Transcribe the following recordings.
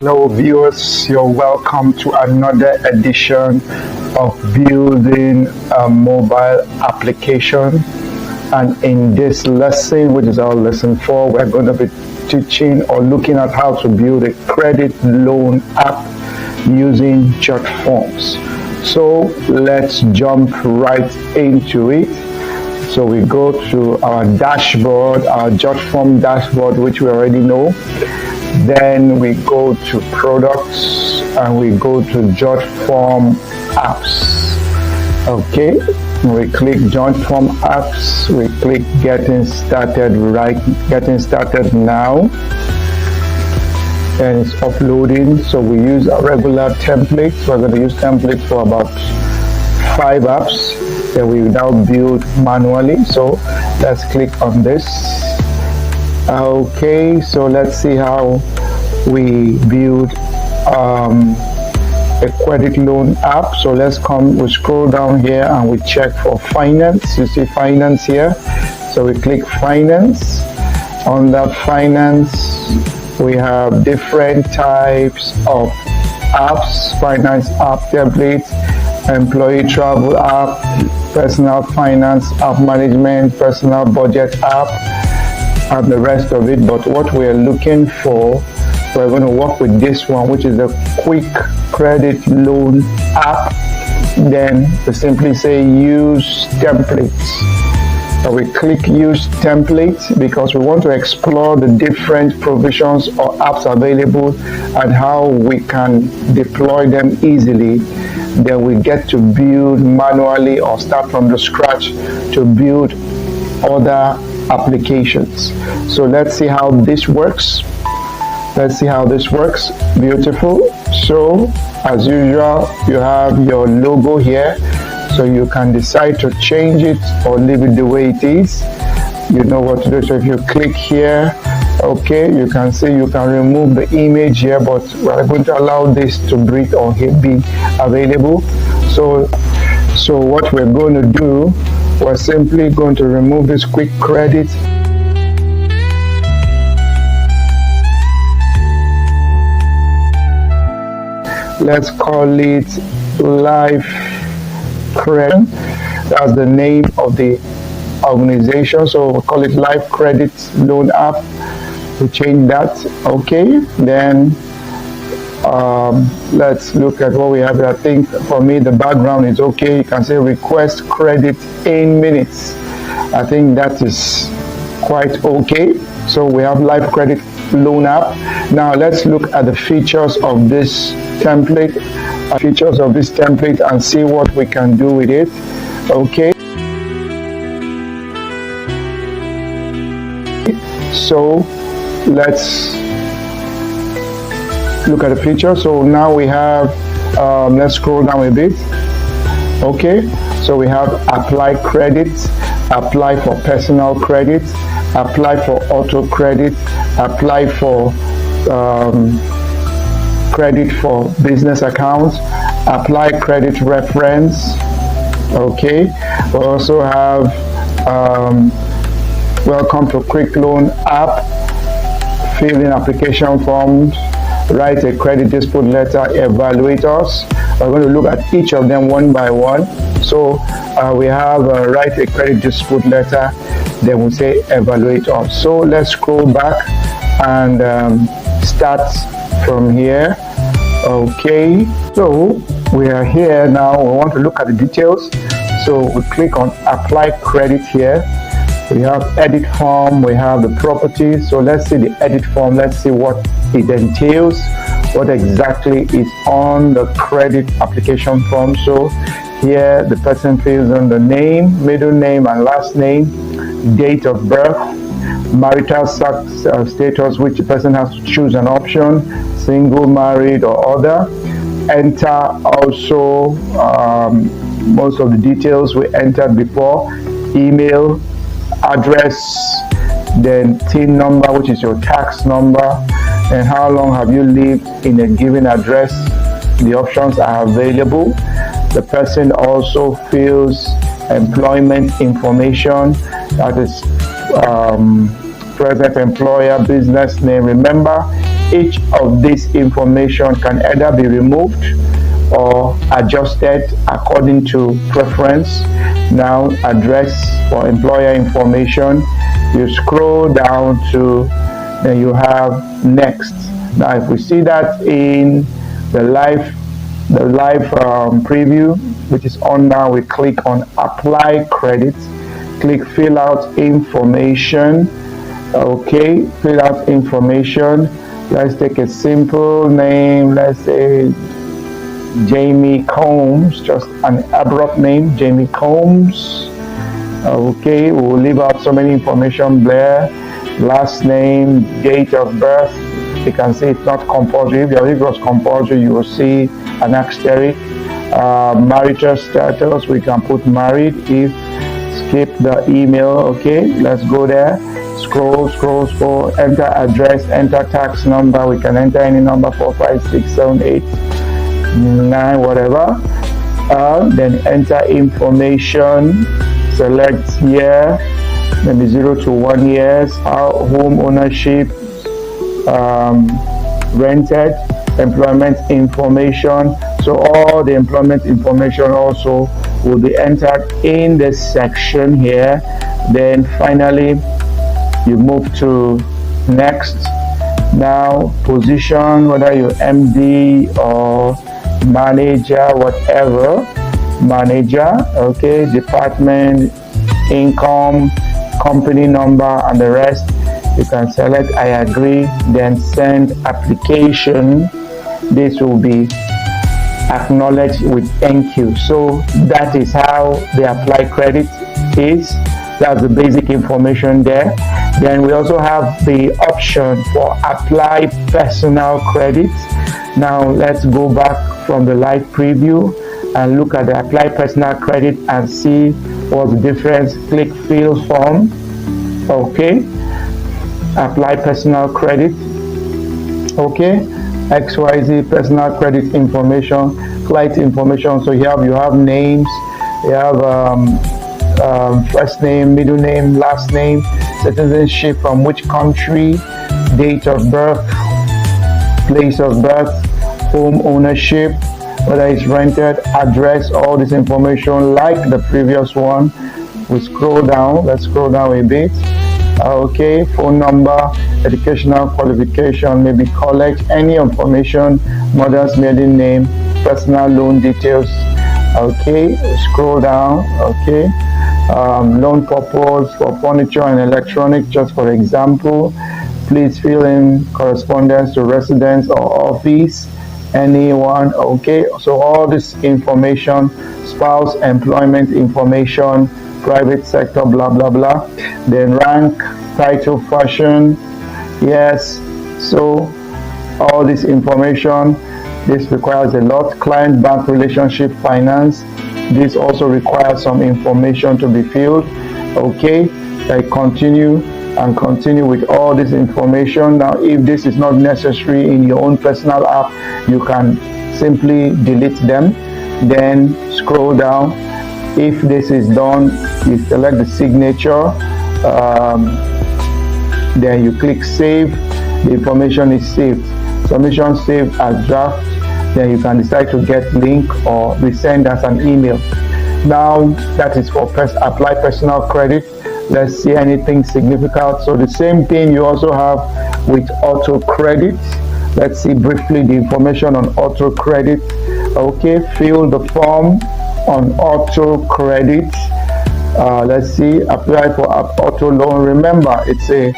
Hello, viewers. You're welcome to another edition of Building a Mobile Application. And in this lesson, which is our lesson 4, we're going to be teaching or looking at how to build a credit loan app using Jotforms. So let's jump right into it. So we go to our dashboard, our Jotform dashboard, which we already know. Then we go to products and we go to Jotform apps. Okay, we click Jotform apps, we click getting started now, and it's uploading. So we use a regular template. We're going to use templates for about 5 apps that we now build manually. So let's click on this. Okay, so let's see how we build a credit loan app. So we scroll down here and we check for finance. You see finance here, so we click finance. Under finance we have different types of apps: finance app templates, employee travel app, personal finance app management, personal budget app, and the rest of it. But what we're looking for, we're going to work with this one, which is a quick credit loan app. Then we simply say use templates. So we click use templates because we want to explore the different provisions or apps available and how we can deploy them easily. Then we get to build manually or start from the scratch to build other applications. So let's see how this works. Beautiful. So as usual, you have your logo here, so you can decide to change it or leave it the way it is. You know what to do. So if you click here, okay, you can see you can remove the image here, but we're going to allow this to breathe or be available. So what we're going to do, we're simply going to remove this quick credit. Let's call it Life Credit. That's the name of the organization. So we'll call it Life Credit Loan App. We change that. Okay. Then let's look at what we have here. I think for me the background is okay. You can say request credit in minutes. I think that is quite okay. So we have Life Credit Loan App. Now let's look at the features of this template, and see what we can do with it. Okay. So let's look at the feature. So now we have, let's scroll down a bit. Okay, so we have apply credit, apply for personal credit, apply for auto credit, apply for credit for business accounts, apply credit reference. Okay, we also have welcome to quick loan app, fill in application forms, write a credit dispute letter, evaluate us. We're going to look at each of them one by one. So we have write a credit dispute letter, then we say evaluate us. So let's scroll back and start from here. Okay, so we are here now. We want to look at the details. So we click on apply credit here. We have edit form, we have the properties. So let's see the edit form. Let's see what it entails, what exactly is on the credit application form. So here the person fills in the name, middle name and last name, date of birth, marital status, which the person has to choose an option, single, married or other. Enter also most of the details we entered before: email, address, then TIN number, which is your tax number, and how long have you lived in a given address. The options are available. The person also fills employment information, that is present employer, business name. Remember, each of this information can either be removed or adjusted according to preference. Now, address for employer information, you scroll down to, then you have next. Now, if we see that in the live preview, which is on now, we click on apply credit, click fill out information. Okay, fill out information. Let's take a simple name, let's say Jamie Combs, just an abrupt name, Jamie Combs. Okay, we'll leave out so many information there. Last name, date of birth. You can see it's not compulsory. If it was compulsory, you will see an asterisk. Marital status, we can put married. If skip the email, okay, let's go there. Scroll, enter address, enter tax number. We can enter any number, 4, 5, 6, 7, 8, 9, whatever. Then enter information, select year, maybe 0 to 1 years, home ownership, rented, employment information. So all the employment information also will be entered in this section here. Then finally, you move to next. Now, position, whether you're MD or manager, whatever, manager, okay, department, income, company number, and the rest. You can select I agree, then send application. This will be acknowledged with thank you. So that is how the apply credit is. That's the basic information there. Then we also have the option for apply personal credit. Now let's go back from the live preview and look at the apply personal credit and see what's the difference. Click fill form. Okay, apply personal credit. Okay, XYZ personal credit information, flight information. So here you have names, you have first name, middle name, last name, citizenship, from which country, date of birth, place of birth, home ownership, whether it's rented, address, all this information like the previous one. We scroll down, let's scroll down a bit. Okay, phone number, educational qualification, maybe college, any information, mother's maiden name, personal loan details. Okay, scroll down. Okay, loan purpose for furniture and electronics, just for example. Please fill in correspondence to residence or office, anyone. Okay, so all this information, spouse, employment information, private sector, blah blah blah. Then rank, title, fashion, yes. So all this information, this requires a lot. Client, bank relationship, finance, this also requires some information to be filled. Okay, I continue and continue with all this information. Now if this is not necessary in your own personal app, you can simply delete them. Then scroll down. If this is done, you select the signature, then you click save. The information is saved. Submission saved as draft. Then you can decide to get link or resend as an email. Now that is for apply personal credit. Let's see anything significant. So the same thing you also have with auto credit. Let's see briefly the information on auto credit. Okay, fill the form on auto credit. Let's see, apply for auto loan. Remember, it's a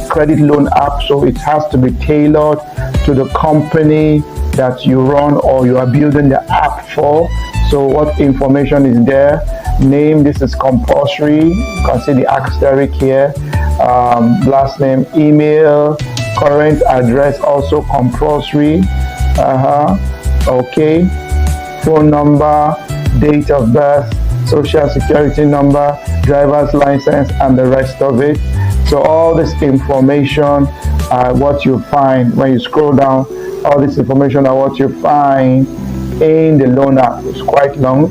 credit loan app, so it has to be tailored to the company that you run or you are building the app for. So what information is there? Name, this is compulsory. You can see the asterisk here. Last name, email, current address, also compulsory. Okay, phone number, date of birth, social security number, driver's license, and the rest of it. So all this information are what you find when you scroll down. All this information are what you find in the loan app. It's quite long,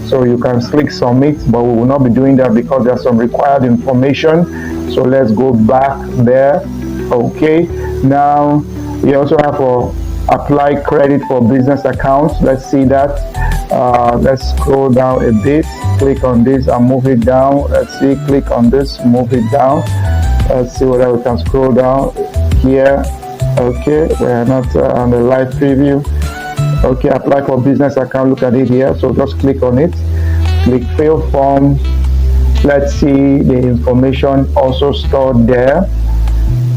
so you can click submit, but we will not be doing that because there's some required information. So let's go back there. Okay, now We also have for apply credit for business accounts. Let's see that. Let's scroll down a bit, click on this and move it down. Let's see, click on this, move it down. Let's see whether we can scroll down here. Okay, we're not on the live preview. Okay, apply for business account, look at it here. So just click on it, click fill form. Let's see the information also stored there.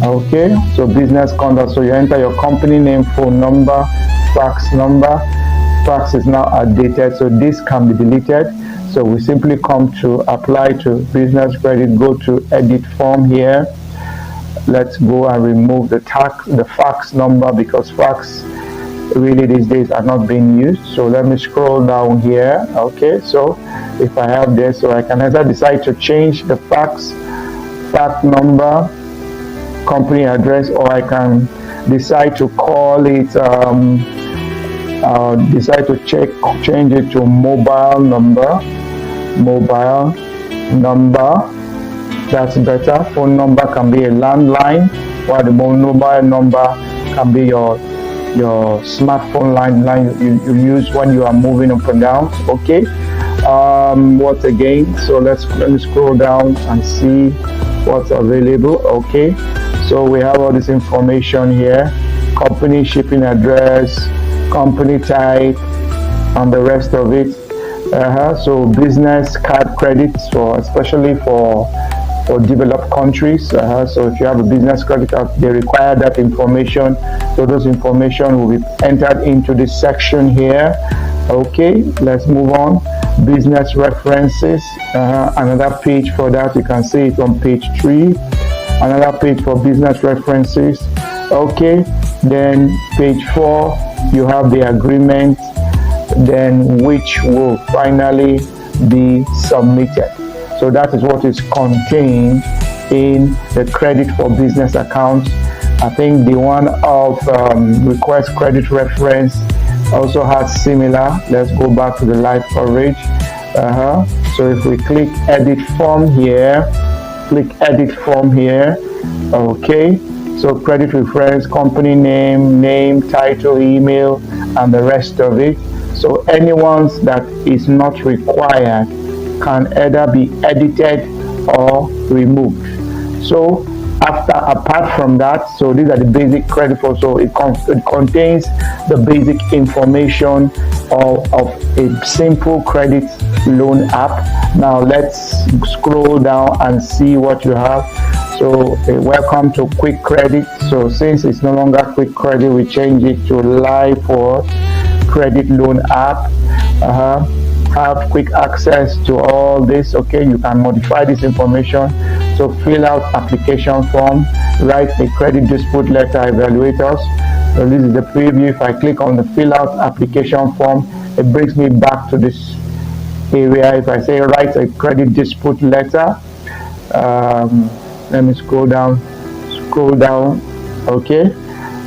Okay, so business conduct, so you enter your company name, phone number, fax number. Fax is now outdated, so this can be deleted. So we simply come to apply to business credit, go to edit form here. Let's go and remove the fax number, because fax really these days are not being used. So let me scroll down here. Okay, so if I have this, so I can either decide to change the fax number, company address, or I can decide to call it decide to change it to mobile number. That's better. Phone number can be a landline, while the mobile number can be your smartphone line you use when you are moving up and down. Okay, what again? So let me scroll down and see what's available. Okay, so we have all this information here: company shipping address, company type, and the rest of it. So business card credits, especially for developed countries. So if you have a business credit card, they require that information. So those information will be entered into this section here. Okay, let's move on. Business references, another page for that. You can see it on page 3. Another page for business references. Okay, then page 4, you have the agreement, then which will finally be submitted. So that is what is contained in the credit for business accounts. I think the one of request credit reference also has similar. Let's go back to the live coverage. So if we click edit form here, okay, so credit reference, company name, title, email, and the rest of it. So anyone that is not required can either be edited or removed. So apart from that, so these are the basic credit for, so it contains the basic information of a simple credit loan app. Now let's scroll down and see what you have. So welcome to quick credit. So since it's no longer quick credit, we change it to live for credit loan app. Have quick access to all this. Okay, you can modify this information. So fill out application form, write a credit dispute letter, evaluators. So this is the preview. If I click on the fill out application form, it brings me back to this area. If I say write a credit dispute letter, let me scroll down. Okay,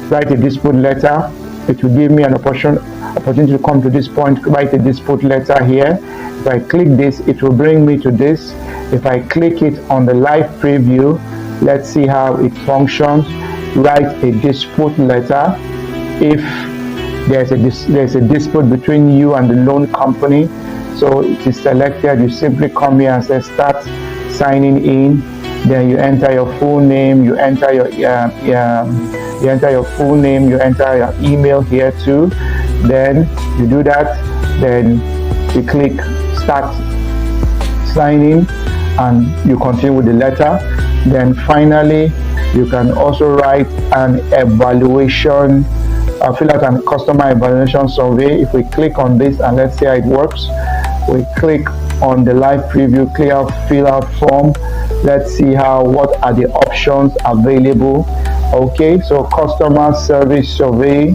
write a dispute letter. It will give me an opportunity to come to this point, write a dispute letter here. If I click this, it will bring me to this. If I click it on the live preview, let's see how it functions. Write a dispute letter. If there's a dispute between you and the loan company, so it is selected, you simply come here and say start signing in. Then you enter your full name, you enter your full name, you enter your email here too. Then you do that, then you click start signing and you continue with the letter. Then finally you can also write an evaluation, fill out a customer evaluation survey. If we click on this and let's see how it works, we click on the live preview, fill out form. Let's see what are the options available. Okay, so customer service survey.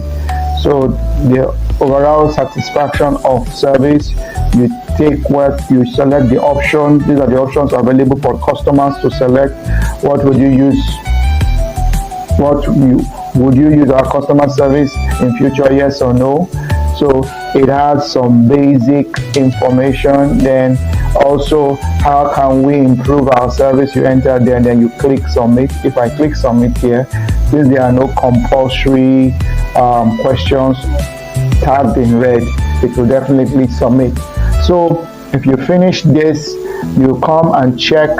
So the overall satisfaction of service, you select the option. These are the options available for customers to select. What would you use? Would you use our customer service in future? Yes or no? So it has some basic information. Then also, how can we improve our service? You enter there and then you click submit. If I click submit here, since there are no compulsory questions tagged in red, it will definitely submit. So if you finish this, you come and check.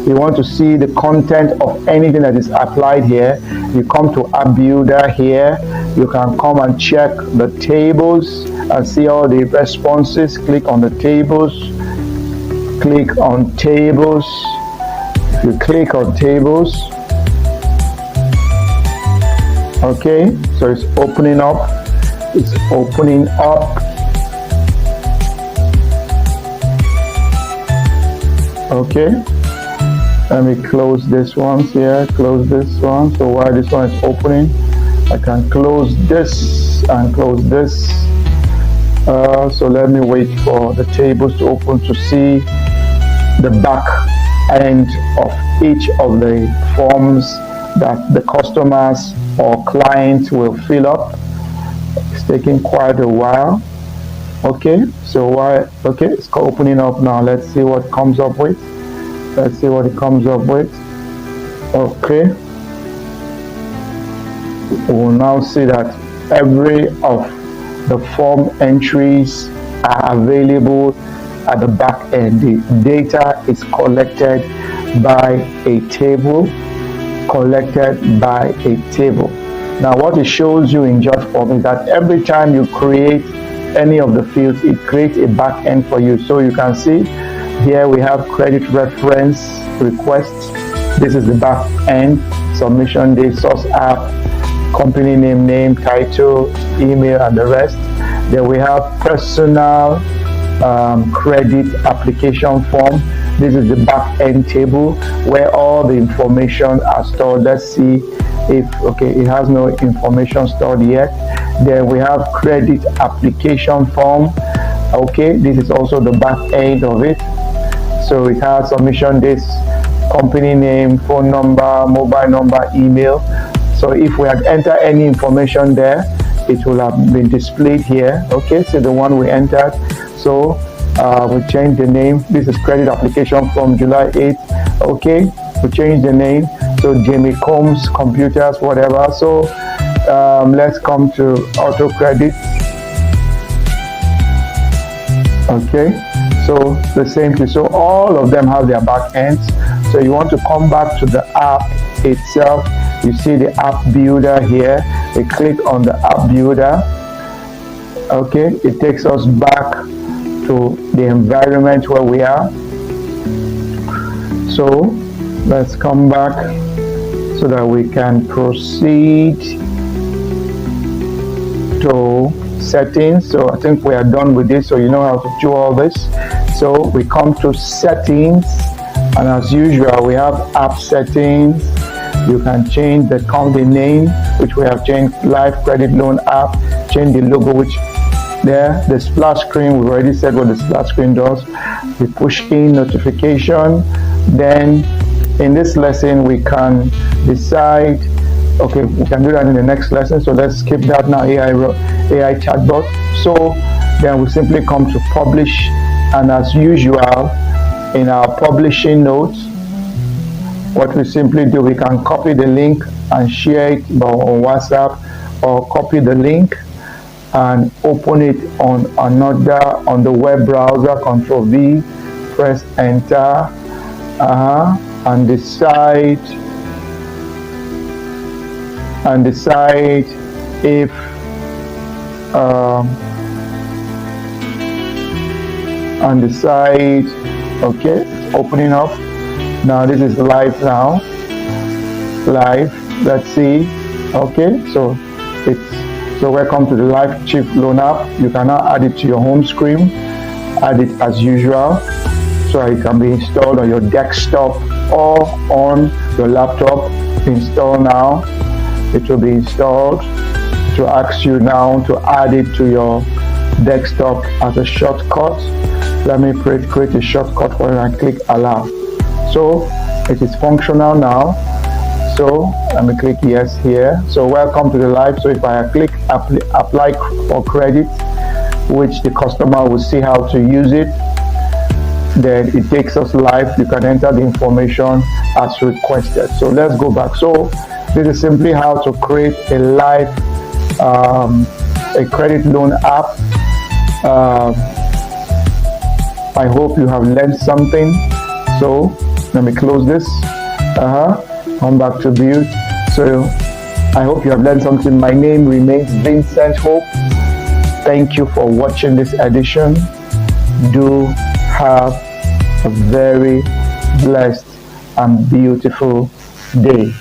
You want to see the content of anything that is applied here, you come to App Builder here. You can come and check the tables and see all the responses. Click on the tables, click on tables. If you click on tables, okay, so it's opening up. It's opening up. Okay, let me close this one here, close this one. So while this one is opening, I can close this and close this. So let me wait for the tables to open to see the back end of each of the forms that the customers or clients will fill up. It's taking quite a while. Okay, so okay, it's opening up now. Let's see what it comes up with. Let's see what it comes up with. Okay, we'll now see that every of the form entries are available at the back end. The data is collected by a table, Now what it shows you in Jotform is that every time you create any of the fields, it creates a back end for you. So you can see here we have credit reference requests. This is the back end, submission date, source app, company name, title, email, and the rest. Then we have personal credit application form. This is the back end table where all the information are stored. Let's see if, okay, it has no information stored yet. Then we have credit application form. Okay, this is also the back end of it. So it has submission dates, company name, phone number, mobile number, email. So if we had entered any information there, it will have been displayed here. Okay, so the one we entered. So we change the name. This is credit application from July 8th. Okay, we change the name. So Jamie Combs Computers, whatever. So let's come to auto credit. Okay, so the same thing. So all of them have their back ends. So you want to come back to the app itself. You see the app builder here. We click on the app builder. Okay, it takes us back to the environment where we are. So let's come back so that we can proceed to settings. So I think we are done with this, so you know how to do all this. So we come to settings, and as usual we have app settings. You can change the company name, which we have changed, Live Credit Loan App. Change the logo, which there, the splash screen, we've already said what the splash screen does. We push in notification. Then in this lesson we can decide, okay, we can do that in the next lesson, so let's skip that now. AI chatbot. So then we simply come to publish, and as usual in our publishing notes, what we simply do, we can copy the link and share it on WhatsApp, or copy the link and open it on the web browser. Control V, press enter, and decide if okay, it's opening up now. This is live now, let's see. Okay, so welcome to the Live Chief Loan app. You can now add it to your home screen, add it as usual, so it can be installed on your desktop or on your laptop. Install now. It will be installed. To ask you now to add it to your desktop as a shortcut. Let me create a shortcut for it and click allow. So it is functional now. So let me click yes here. So welcome to the live. So if I click apply for credit, which the customer will see how to use it, then it takes us live. You can enter the information as requested. So let's go back. So This is simply how to create a live a credit loan app. I hope you have learned something. So let me close this. Come back to view. So I hope you have learned something. My name remains Vincent Hope. Thank you for watching this edition. Do have a very blessed and beautiful day.